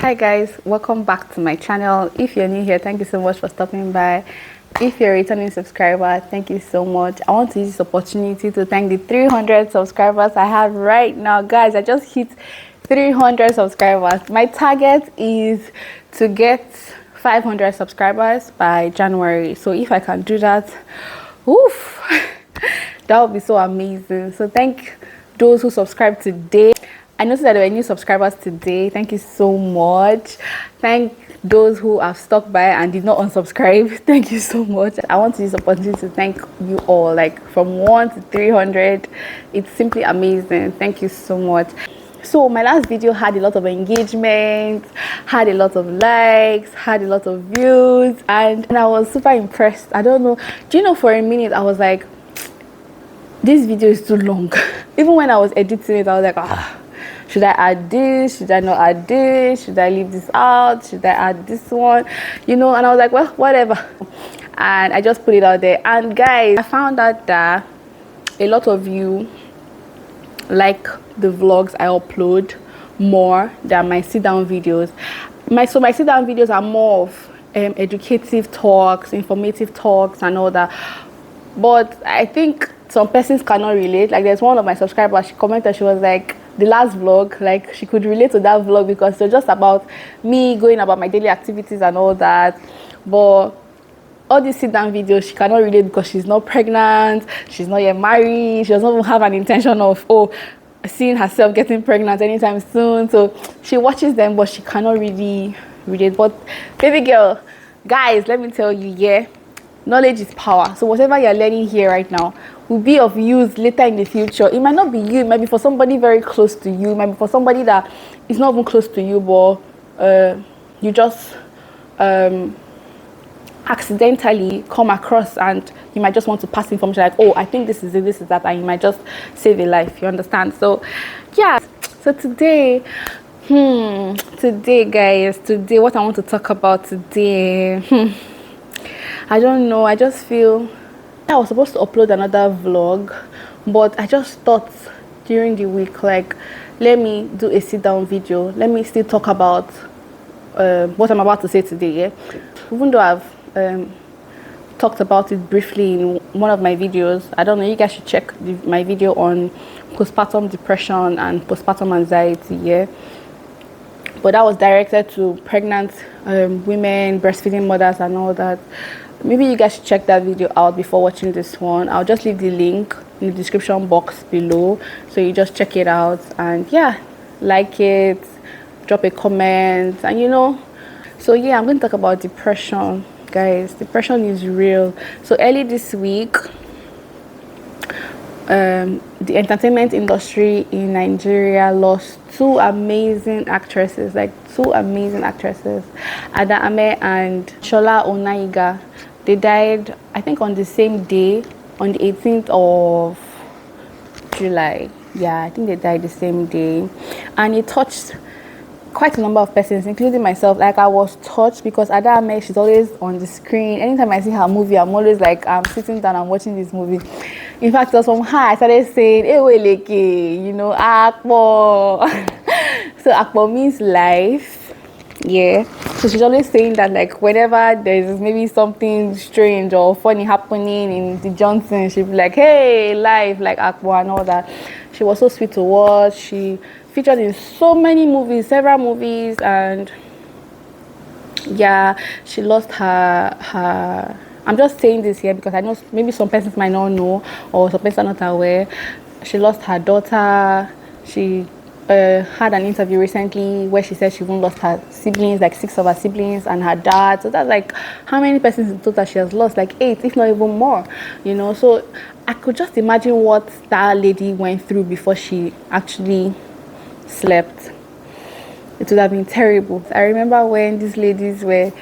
Hi guys, welcome back to my channel. If you're new here, thank you so much for stopping by. If you're a returning subscriber, thank you so much. I want to use this opportunity to thank the 300 subscribers I have right now. Guys, I just hit 300 subscribers. My target is to get 500 subscribers by January. So if I can do that, oof, that would be so amazing. So thank those who subscribed today. I noticed that there were new subscribers today. Thank you so much. Thank those who have stuck by and did not unsubscribe. Thank you so much. I want to use the opportunity to thank you all, like from 1 to 300. It's simply amazing. Thank you so much. So my last video had a lot of engagement, had a lot of likes, had a lot of views, and I was super impressed. I don't know, do you know, for a minute I was like, this video is too long. Even when I was editing it, I was like, should I add this? Should I not add this? Should I leave this out? Should I add this one? You know, and I was like, well, whatever. And I just put it out there. And guys, I found out that a lot of you like the vlogs I upload more than my sit-down videos. So my sit-down videos are more of educative talks, informative talks and all that. But I think some persons cannot relate. Like there's one of my subscribers, she commented, she was like, the last vlog, like she could relate to that vlog because it's just about me going about my daily activities and all that. But all these sit down videos, she cannot relate because she's not pregnant, she's not yet married, she doesn't even have an intention of seeing herself getting pregnant anytime soon. So she watches them, but she cannot really relate. But baby girl, guys, let me tell you, yeah, knowledge is power. So whatever you're learning here right now will be of use later in the future. It might not be you, it might be for somebody very close to you, it might be for somebody that is not even close to you, but you just accidentally come across and you might just want to pass information like, oh, I think this is it, this is that, and you might just save a life, you understand? So yeah, so today guys, what I want to talk about today, I don't know, I just feel I was supposed to upload another vlog, but I just thought during the week, like, let me do a sit down video, let me still talk about what I'm about to say today. Yeah, even though I've talked about it briefly in one of my videos, I don't know, you guys should check my video on postpartum depression and postpartum anxiety. Yeah, but that was directed to pregnant women, breastfeeding mothers and all that. Maybe you guys should check that video out before watching this one. I'll just leave the link in the description box below, so you just check it out and yeah, like it, drop a comment, and you know. So yeah, I'm going to talk about depression, guys. Depression is real. So early this week, the entertainment industry in Nigeria lost two amazing actresses, Ada Ame and Shola Onaiga. They died, I think, on the same day, on the 18th of July. Yeah, I think they died the same day, and it touched quite a number of persons, including myself. Like, I was touched because Ada Ame, she's always on the screen. Anytime I see her movie, I'm always like, I'm sitting down and watching this movie. In fact, it was from her I started saying, Ewe Leke, you know, Akpo. So Akpo means life. Yeah, so she's always saying that, like, whenever there's maybe something strange or funny happening in the Johnson, she'd be like, hey, life, like Akpo and all that. She was so sweet to watch. She featured in so many movies, several movies, and yeah, she lost her I'm just saying this here because I know maybe some persons might not know, or some persons are not aware. She lost her daughter. She had an interview recently where she said she even lost her siblings, like 6 of her siblings and her dad. So that's like, how many persons in total she has lost? Like 8, if not even more, you know. So I could just imagine what that lady went through before she actually slept. It would have been terrible. I remember when these ladies were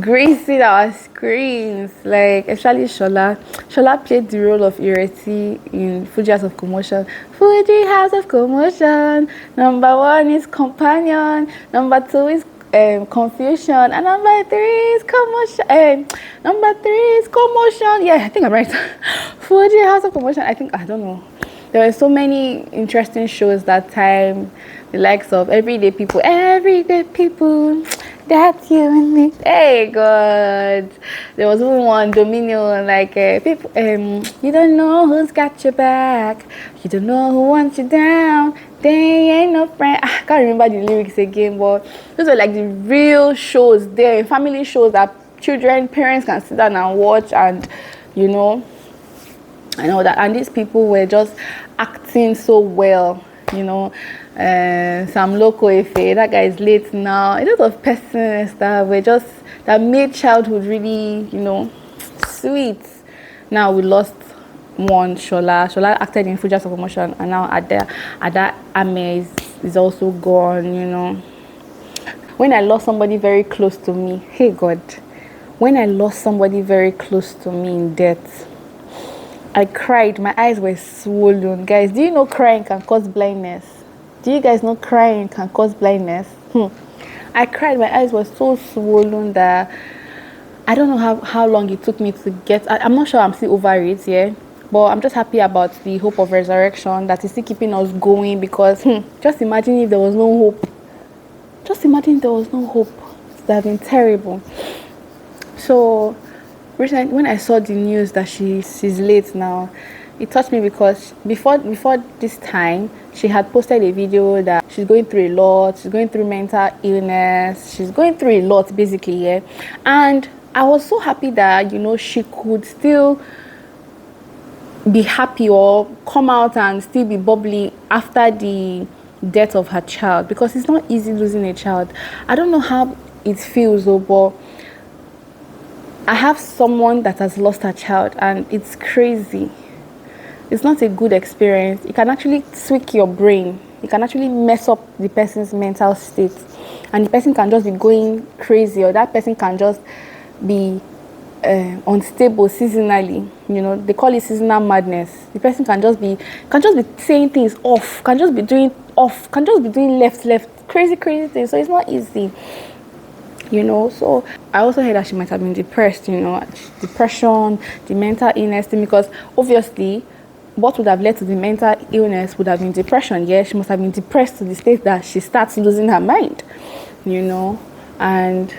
gracing our screens, like especially Shola. Shola played the role of Ireti in Fuji House of Commotion. Fuji House of Commotion. Number 1 is Companion. Number 2 is Confusion. And number 3 is Commotion. Number 3 is Commotion. Yeah, I think I'm right. Fuji House of Commotion. I don't know. There were so many interesting shows that time. the likes of everyday people, that's you and me. Hey God, there was one Dominion like people. You don't know who's got your back. You don't know who wants you down. They ain't no friend. I can't remember the lyrics again, but those are like the real shows there, family shows that children, parents can sit down and watch, and you know, and all that. And these people were just acting so well, you know. Sam Loco Efe, that guy is late now. A lot of persons that made childhood really, you know, sweet. Now we lost one, Shola. Shola acted in Fujas of Emotion, and now Ada Ame is also gone, you know. When I lost somebody very close to me, hey God, when I lost somebody very close to me in death, I cried. My eyes were swollen. Guys, do you know crying can cause blindness? Do you guys know crying can cause blindness? I cried. My eyes were so swollen that I don't know how long it took me to get. I'm not sure I'm still over it, yeah. But I'm just happy about the hope of resurrection that is still keeping us going, because just imagine if there was no hope. Just imagine if there was no hope. It would have been terrible. So recently, when I saw the news that she's late now, it touched me, because before this time, she had posted a video that she's going through a lot. She's going through mental illness. She's going through a lot, basically, yeah. And I was so happy that, you know, she could still be happy or come out and still be bubbly after the death of her child, because it's not easy losing a child. I don't know how it feels though, but I have someone that has lost her child, and it's crazy. It's not a good experience. It can actually tweak your brain. It can actually mess up the person's mental state, and the person can just be going crazy, or that person can just be unstable seasonally. You know, they call it seasonal madness. The person can just be saying things off, can just be doing left, crazy things. So it's not easy, you know. So I also heard that she might have been depressed, you know, depression, the mental illness thing, because obviously what would have led to the mental illness would have been depression. Yeah, she must have been depressed to the state that she starts losing her mind, you know. And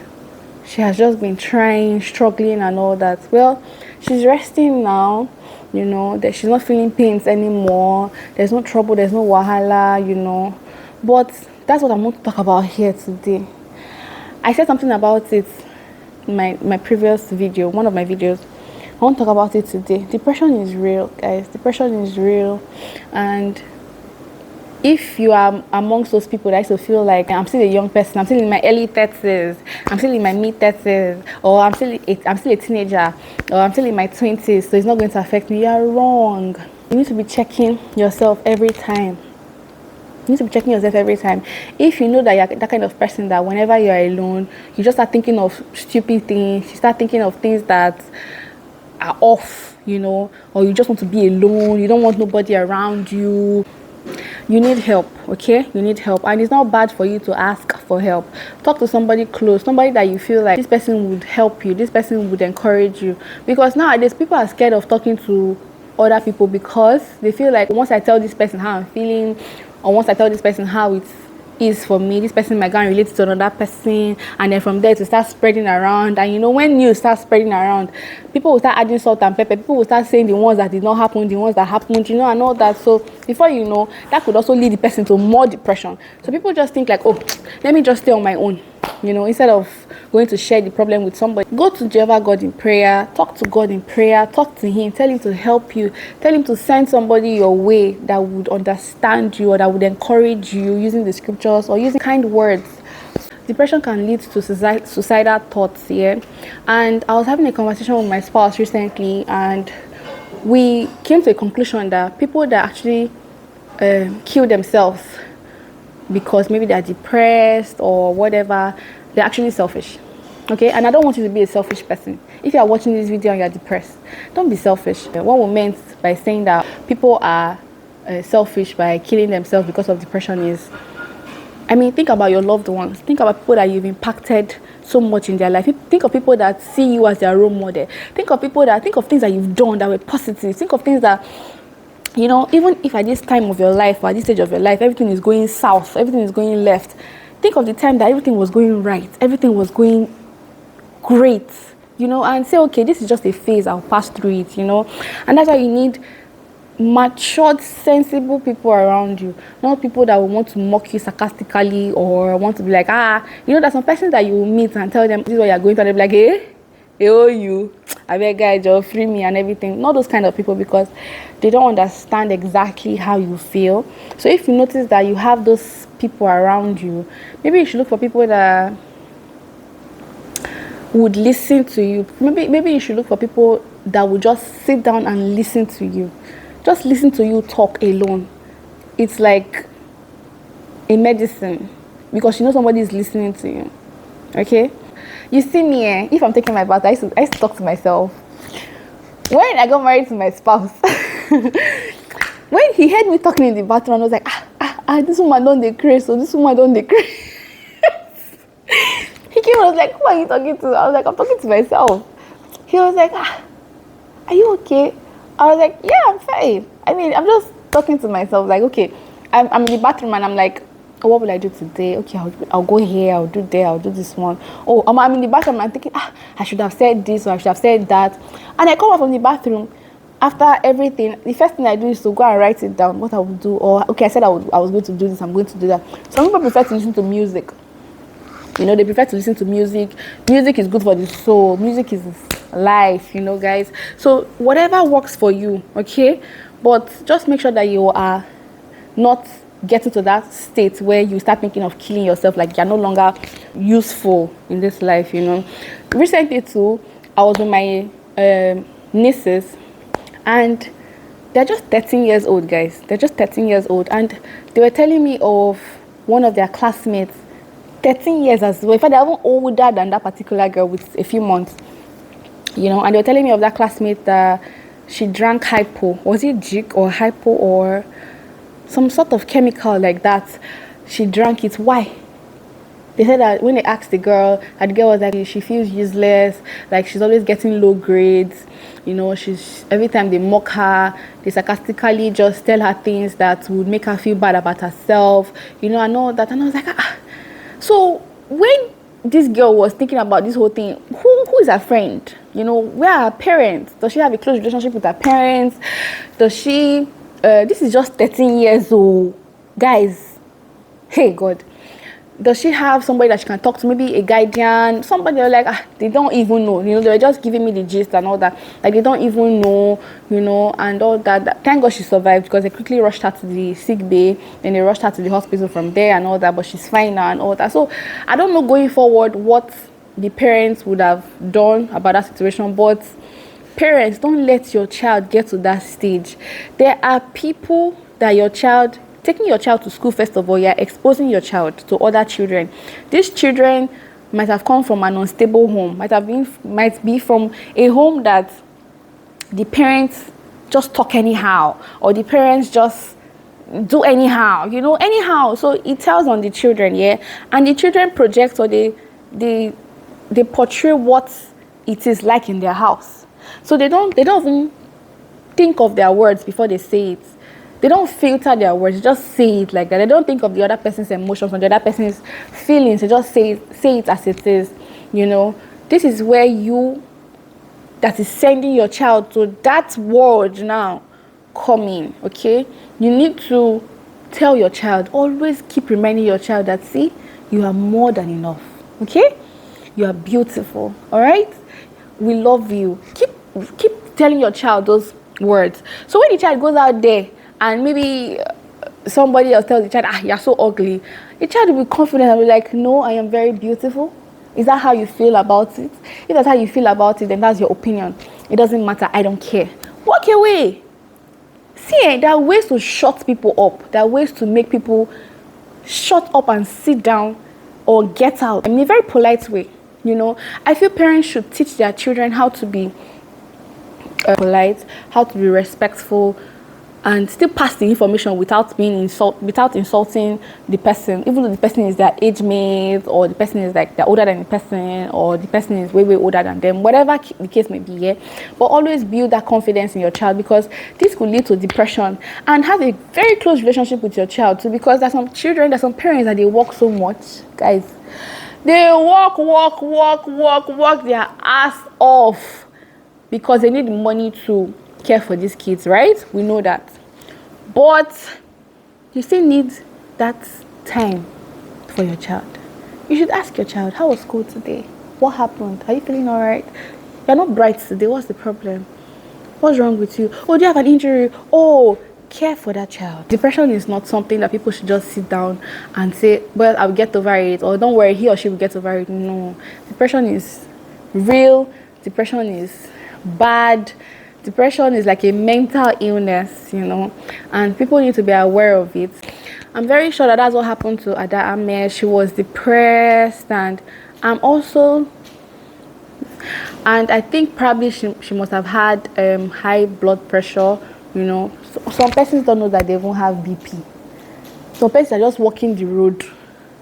she has just been trying, struggling and all that. Well, she's resting now, you know, that she's not feeling pains anymore. There's no trouble, there's no wahala, you know. But that's what I want to talk about here today. I said something about it in my previous video, one of my videos. I want to talk about it today. Depression is real, guys. Depression is real. And if you are amongst those people that used to feel like I'm still a young person, I'm still in my early 30s, I'm still in my mid 30s, or I'm still a teenager, or I'm still in my 20s, so it's not going to affect me, you're wrong. You need to be checking yourself every time. You need to be checking yourself every time. If you know that you're that kind of person that whenever you're alone, you just start thinking of stupid things, you start thinking of things that are off, you know, or you just want to be alone, you don't want nobody around you, you need help, okay? You need help. And it's not bad for you to ask for help. Talk to somebody close, somebody that you feel like this person would help you, this person would encourage you. Because nowadays people are scared of talking to other people, because they feel like once I tell this person how I'm feeling, or once I tell this person how it is for me, this person might go and relate to another person, and then from there to start spreading around. And you know, when news starts spreading around, people will start adding salt and pepper. People will start saying the ones that did not happen, the ones that happened, you know, and all that. So before you know, that could also lead the person to more depression. So people just think like, oh, let me just stay on my own, you know, instead of going to share the problem with somebody. Go to Jehovah God in prayer, talk to God in prayer, talk to him, tell him to help you, tell him to send somebody your way that would understand you, or that would encourage you, using the scriptures or using kind words. Depression can lead to suicidal thoughts, yeah. And I was having a conversation with my spouse recently, and we came to a conclusion that people that actually kill themselves because maybe they're depressed or whatever, they're actually selfish, okay? And I don't want you to be a selfish person. If you are watching this video and you're depressed, don't be selfish. What we meant by saying that people are selfish by killing themselves because of depression is, I mean, think about your loved ones. Think about people that you've impacted so much in their life. Think of people that see you as their role model. Think of things that you've done that were positive. Think of things that You know, even if at this time of your life or at this stage of your life, everything is going south, everything is going left, think of the time that everything was going right, everything was going great, you know, and say, okay, this is just a phase, I'll pass through it, you know. And that's why you need matured, sensible people around you, not people that will want to mock you sarcastically or want to be like, you know, there's some persons that you will meet and tell them this is what you're going to, and they'll be like, hey, oh, you, I beg guys, just free me and everything. Not those kind of people, because they don't understand exactly how you feel. So if you notice that you have those people around you, maybe you should look for people that would listen to you. Maybe you should look for people that would just sit down and listen to you. Just listen to you talk alone. It's like a medicine, because you know somebody is listening to you. Okay? You see me, if I'm taking my bath, I used to talk to myself. When I got married to my spouse, when he heard me talking in the bathroom, I was like, this woman don't decrease, so this woman don't decrease. He came and was like, who are you talking to? I was like, I'm talking to myself. He was like, are you okay? I was like, yeah, I'm fine. I mean, I'm just talking to myself, like, okay, I'm in the bathroom and I'm like, oh, what will I do today? Okay, I'll go here, I'll do there, I'll do this one. Oh, I'm in the bathroom and I'm thinking, I should have said this or I should have said that. And I come out from the bathroom. After everything, the first thing I do is to go and write it down, what I would do. Or, okay, I said I was going to do this, I'm going to do that. Some people prefer to listen to music. You know, they prefer to listen to music. Music is good for the soul. Music is life, you know, guys. So whatever works for you, okay? But just make sure that you are not getting to that state where you start thinking of killing yourself, like you're no longer useful in this life, you know. Recently too, I was with my nieces, and they're just 13 years old, guys. They're just 13 years old, and they were telling me of one of their classmates, 13 years as well. In fact, they're even older than that particular girl with a few months, you know. And they were telling me of that classmate that she drank hypo. Was it jig or hypo or some sort of chemical like that? She drank it. Why? They said that when they asked the girl, and the girl was like, she feels useless, like she's always getting low grades, you know, she's, every time they mock her, they sarcastically just tell her things that would make her feel bad about herself, you know, and all that. And I was like, So when this girl was thinking about this whole thing, who is her friend? You know, where are her parents? Does she have a close relationship with her parents? Does she, this is just 13 years old, guys, hey God. Does she have somebody that she can talk to? Maybe a guardian, somebody like, they don't even know, you know, they were just giving me the gist and all that, like they don't even know, you know, and all that. Thank God she survived, because they quickly rushed her to the sick bay, then they rushed her to the hospital from there and all that, but she's fine now and all that. So I don't know going forward what the parents would have done about that situation, but parents, don't let your child get to that stage. There are people that taking your child to school, first of all, you're exposing your child to other children. These children might have come from an unstable home, might be from a home that the parents just talk anyhow, or the parents just do anyhow, you know, anyhow. So it tells on the children, yeah, and the children project, or they portray what it is like in their house. So they don't even think of their words before they say it. They don't filter their words, just say it like that. They don't think of the other person's emotions or the other person's feelings. They just say it as it is, you know. This is where you, that is sending your child to that world now, come in, okay? You need to tell your child, always keep reminding your child that, see, you are more than enough, okay? You are beautiful, all right? We love you. Keep telling your child those words. So when the child goes out there, and maybe somebody else tells the child, you're so ugly, the child will be confident and be like, no, I am very beautiful. Is that how you feel about it? If that's how you feel about it, then that's your opinion. It doesn't matter. I don't care. Walk away. See, there are ways to shut people up. There are ways to make people shut up and sit down or get out in a very polite way. You know, I feel parents should teach their children how to be polite, how to be respectful, and still pass the information without without insulting the person, even though the person is their age mate, or the person is like they're older than the person, or the person is way older than them, whatever the case may be. Yeah, but always build that confidence in your child, because this could lead to depression. And have a very close relationship with your child too, because there's some parents that they work so much, guys. They work their ass off because they need money to care for these kids, right? We know that. But you still need that time for your child. You should ask your child, how was school today? What happened? Are you feeling all right? You're not bright today. What's the problem? What's wrong with you? Oh, do you have an injury? Oh, care for that child. Depression is not something that people should just sit down and say, well, I'll get over it, or don't worry, he or she will get over it. No. Depression is real. Depression is bad. Depression is like a mental illness, and people need to be aware of it. I'm very sure that that's what happened to Ada Ahmed. She was depressed, and I think probably she must have had high blood pressure. Some persons don't know that they even have BP. Some persons are just walking the road.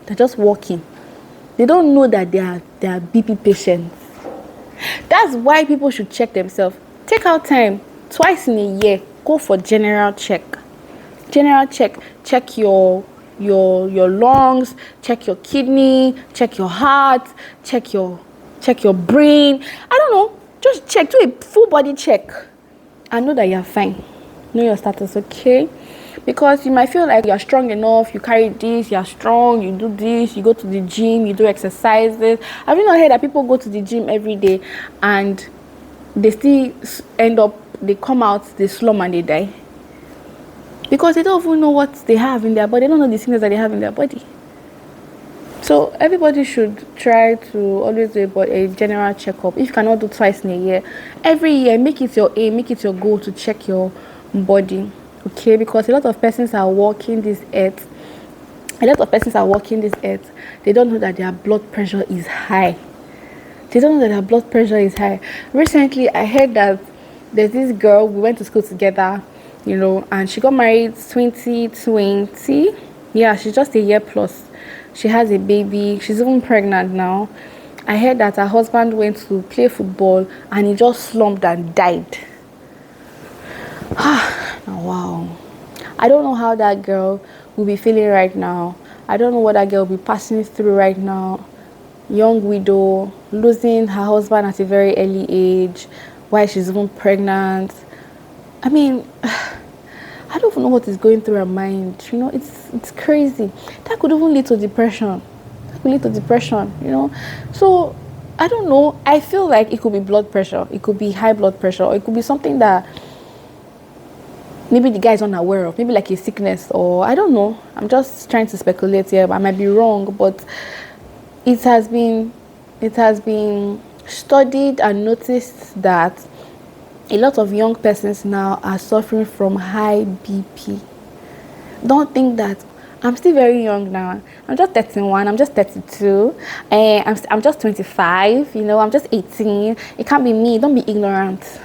They're just walking. They don't know that they are BP patients. That's why people should check themselves. Take out time twice in a year. Go for general check. Check your lungs. Check your kidney. Check your heart. Check your brain. I don't know. Just check. Do a full body check, and know that you're fine. Know your status, okay? Because you might feel like you're strong enough, you carry this, you're strong, you do this, you go to the gym, you do exercises. Have you not heard that people go to the gym every day and they still they come out, they slum and they die? Because they don't even know what they have in their body. They don't know the sickness that they have in their body. So everybody should try to always do a general checkup. If you cannot do twice in a year, every year, make it your aim, make it your goal to check your body. Okay, because a lot of persons are walking this earth. They don't know that their blood pressure is high. Recently, I heard that there's this girl, we went to school together, and she got married 2020. Yeah, she's just a year plus. She has a baby. She's even pregnant now. I heard that her husband went to play football and he just slumped and died. Wow. I don't know how that girl will be feeling right now. I don't know what that girl will be passing through right now. Young widow, losing her husband at a very early age, while she's even pregnant. I mean, I don't even know what is going through her mind. It's crazy. That could even lead to depression. So, I don't know. I feel like it could be blood pressure. It could be high blood pressure. Or it could be something that maybe the guy is unaware of. Maybe like a sickness, or I don't know. I'm just trying to speculate here. I might be wrong, but it has been studied and noticed that a lot of young persons now are suffering from high BP. Don't think that I'm still very young now. I'm just 31. I'm just 32. I'm just 25. I'm just 18. It can't be me. Don't be ignorant.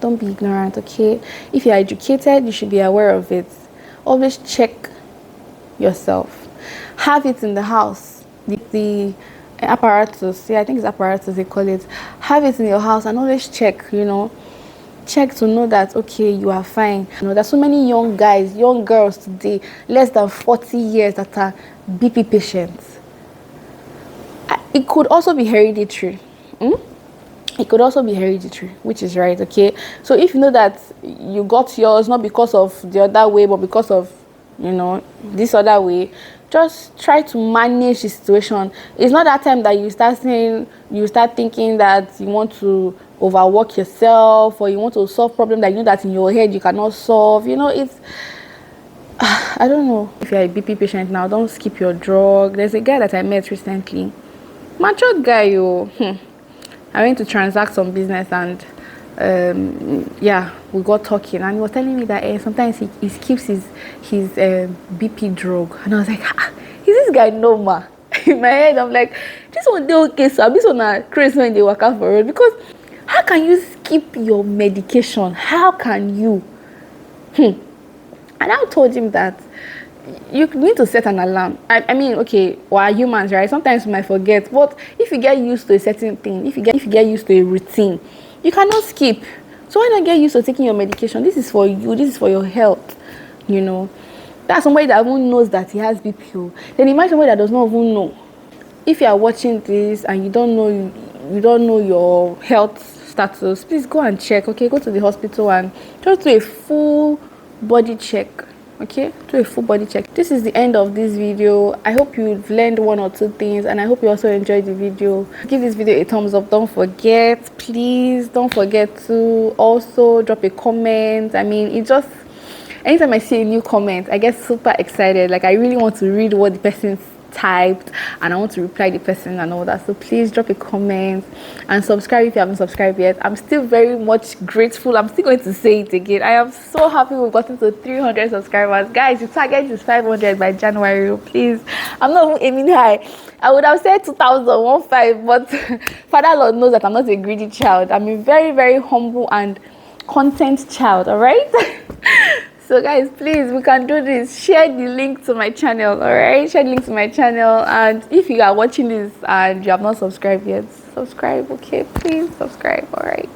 Okay? If you're educated, you should be aware of it. Always check yourself. Have it in the house. The apparatus. Yeah, I think it's apparatus they call it. Have it in your house and always check. Check to know that, okay, you are fine. There's so many young guys, young girls today, less than 40 years, that are BP patients. It could also be hereditary. It could also be hereditary, which is right, okay? So if you know that you got yours not because of the other way, but because of, this other way, just try to manage the situation. It's not that time that you start thinking that you want to overwork yourself, or you want to solve problems that that in your head you cannot solve. It's I don't know. If you're a BP patient now, don't skip your drug. There's a guy that I met recently, mature guy. I went to transact some business, and we got talking, and he was telling me that sometimes he keeps his BP drug, and I was like, is this guy normal? In my head, I'm like, this one dey okay, so this one na crazy when they walk out for road. Because how can you skip your medication? How can you? And I told him that you need to set an alarm. I mean, okay, we're humans, right? Sometimes we might forget, but if you get used to a certain thing, if you get used to a routine, you cannot skip. So why not get used to taking your medication? This is for you. This is for your health. You know, that's somebody that even knows that he has BP. Then imagine somebody that does not even know. If you are watching this and you don't know your health status, please go and check. Okay, go to the hospital and just do a full body check. Okay, do a full body check. This is the end of this video. I hope you've learned one or two things, and I hope you also enjoyed the video. Give this video a thumbs up. Don't forget, please don't forget to also drop a comment. I mean, it just, anytime I see a new comment, I get super excited. Like, I really want to read what the person typed, and I want to reply the person and all that. So please drop a comment and subscribe if you haven't subscribed yet. I'm still very much grateful. I'm still going to say it again. I am so happy we've gotten to 300 subscribers. Guys, the target is 500 by January. Please, I'm not even aiming high. I would have said 2015, but Father Lord knows that I'm not a greedy child. I'm a very, very humble and content child. All right. So guys, please, we can do this. Share the link to my channel, all right? Share the link to my channel. And if you are watching this and you have not subscribed yet, subscribe, okay? Please subscribe, all right?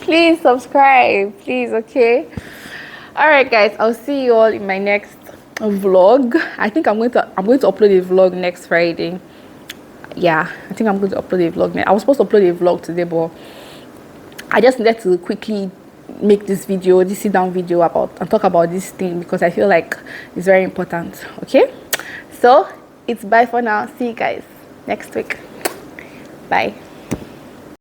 Please subscribe, please, okay? All right, guys, I'll see you all in my next vlog. I think I'm going to upload a vlog next Friday. Yeah, I think I'm going to upload a vlog. I was supposed to upload a vlog today, but I just needed to quickly make this sit down video about and talk about this thing, because I feel like it's very important. Okay, so it's bye for now. See you guys next week. Bye.